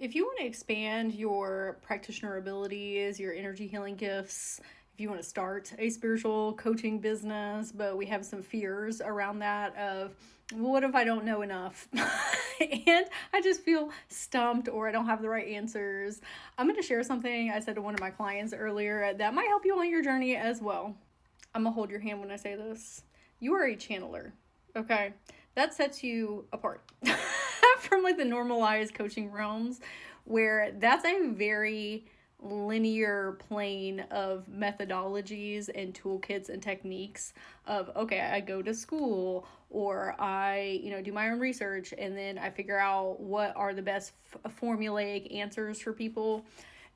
If you want to expand your practitioner abilities, your energy healing gifts, if you want to start a spiritual coaching business, but we have some fears around that of, well, what if I don't know enough? And I just feel stumped or I don't have the right answers. I'm going to share something I said to one of my clients earlier that might help you on your journey as well. I'm going to hold your hand when I say this. You are a channeler, okay? That sets you apart from like the normalized coaching realms, where that's a very linear plane of methodologies and toolkits and techniques of, okay, I go to school or I, do my own research and then I figure out what are the best formulaic answers for people.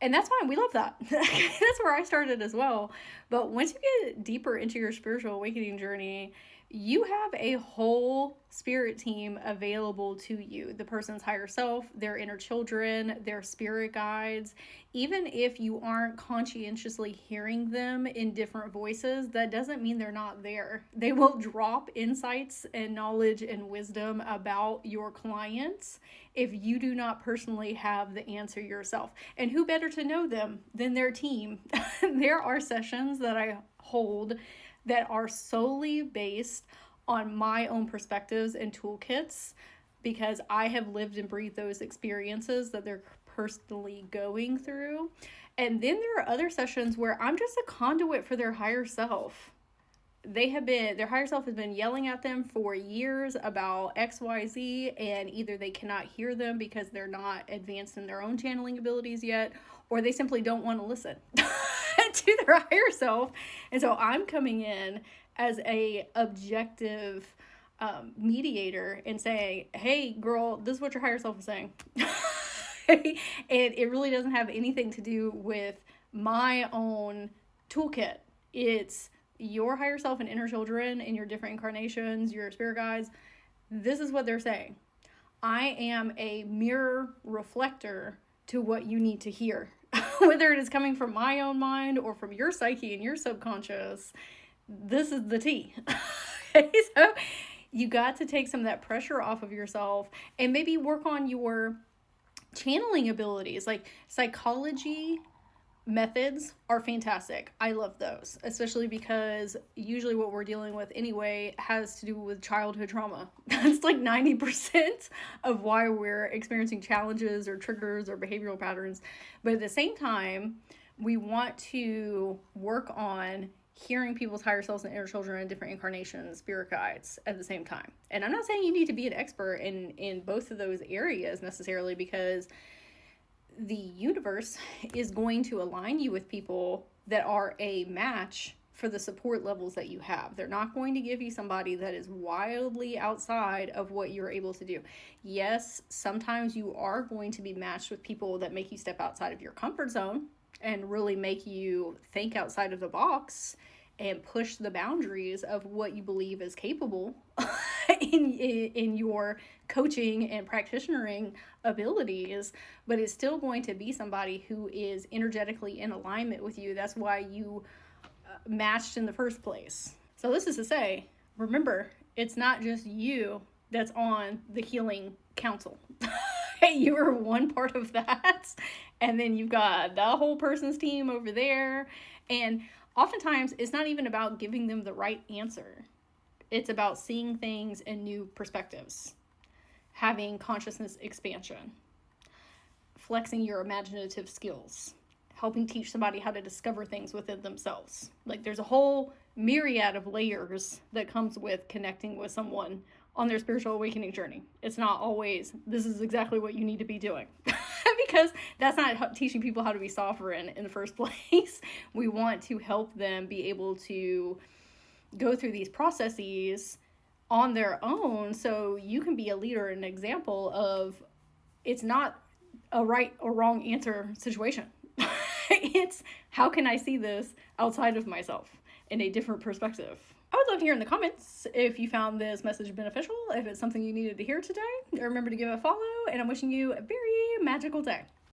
And that's fine. We love that. That's where I started as well. But once you get deeper into your spiritual awakening journey, you have a whole spirit team available to you. The person's higher self, their inner children, their spirit guides. Even if you aren't conscientiously hearing them in different voices, that doesn't mean they're not there. They will drop insights and knowledge and wisdom about your clients if you do not personally have the answer yourself. And who better to know them than their team? There are sessions that I hold that are solely based on my own perspectives and toolkits, because I have lived and breathed those experiences that they're personally going through. And then there are other sessions where I'm just a conduit for their higher self. Their higher self has been yelling at them for years about XYZ, and either they cannot hear them because they're not advanced in their own channeling abilities yet, or they simply don't want to listen to their higher self. And so I'm coming in as a objective mediator and saying, hey girl, this is what your higher self is saying. And it really doesn't have anything to do with my own toolkit. It's your higher self and inner children and your different incarnations, your spirit guides. This is what they're saying. I am a mirror reflector to what you need to hear. Whether it is coming from my own mind or from your psyche and your subconscious, this is the tea. Okay, so you got to take some of that pressure off of yourself and maybe work on your channeling abilities. Like psychology methods are fantastic. I love those, especially because usually what we're dealing with anyway has to do with childhood trauma. That's like 90% of why we're experiencing challenges or triggers or behavioral patterns. But at the same time, we want to work on hearing people's higher selves and inner children in different incarnations, spirit guides at the same time. And I'm not saying you need to be an expert in both of those areas necessarily, because the universe is going to align you with people that are a match for the support levels that you have. They're not going to give you somebody that is wildly outside of what you're able to do. Yes, sometimes you are going to be matched with people that make you step outside of your comfort zone and really make you think outside of the box and push the boundaries of what you believe is capable in your coaching and practitionering abilities. But it's still going to be somebody who is energetically in alignment with you. That's why you matched in the first place. So this is to say, remember, it's not just you that's on the healing council. You are one part of that, and then you've got the whole person's team over there. And oftentimes it's not even about giving them the right answer. It's about seeing things in new perspectives, having consciousness expansion, flexing your imaginative skills, helping teach somebody how to discover things within themselves. Like there's a whole myriad of layers that comes with connecting with someone on their spiritual awakening journey. It's not always, this is exactly what you need to be doing. Because that's not teaching people how to be sovereign in the first place. We want to help them be able to go through these processes on their own, so you can be a leader and an example of, it's not a right or wrong answer situation. It's, how can I see this outside of myself in a different perspective? I would love to hear in the comments if you found this message beneficial, if it's something you needed to hear today. Remember to give it a follow, and I'm wishing you a very magical day.